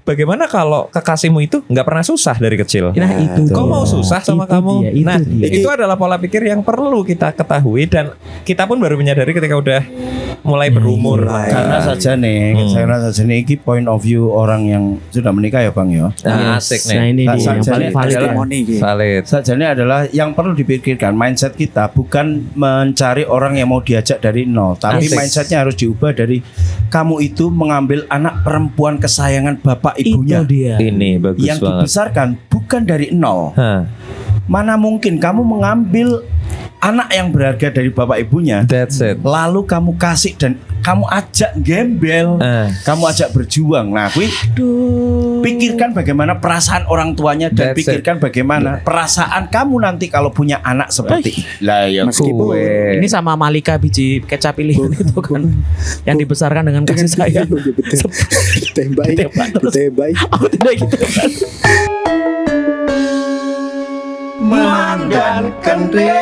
bagaimana kalau kekasihmu itu nggak pernah susah dari kecil? Nah itu Kau mau susah sama kamu? itu Adalah pola pikir yang perlu kita ketahui dan kita pun baru menyadari ketika udah mulai berumur. Karena saja nih, ini point of view orang yang sudah menikah ya Bang ya. Nah, asik nih. Nah ini dia yang paling valid. Valid. Sajane adalah yang perlu dipikirkan mindset kita bukan mencari orang yang mau diajak dari nol, tapi Asik. mindsetnya harus diubah dari kamu itu mengambil anak perempuan kesayangan bapak ibunya Itu dia. Ini bagus yang banget. dibesarkan bukan dari nol. Hah, Mana mungkin kamu mengambil anak yang berharga dari bapak ibunya, that's it. lalu kamu kasih dan kamu ajak gembel, kamu ajak berjuang. Nah, kui pikirkan bagaimana perasaan orang tuanya dan That's pikirkan bagaimana perasaan kamu nanti kalau punya anak seperti itu. Lah ya Meskipun Kue. Ini sama Malika biji kecap pilihan itu kan yang dibesarkan dengan kasih sayang. ditembak. Aku tidak gitu kan. Manggan Kende.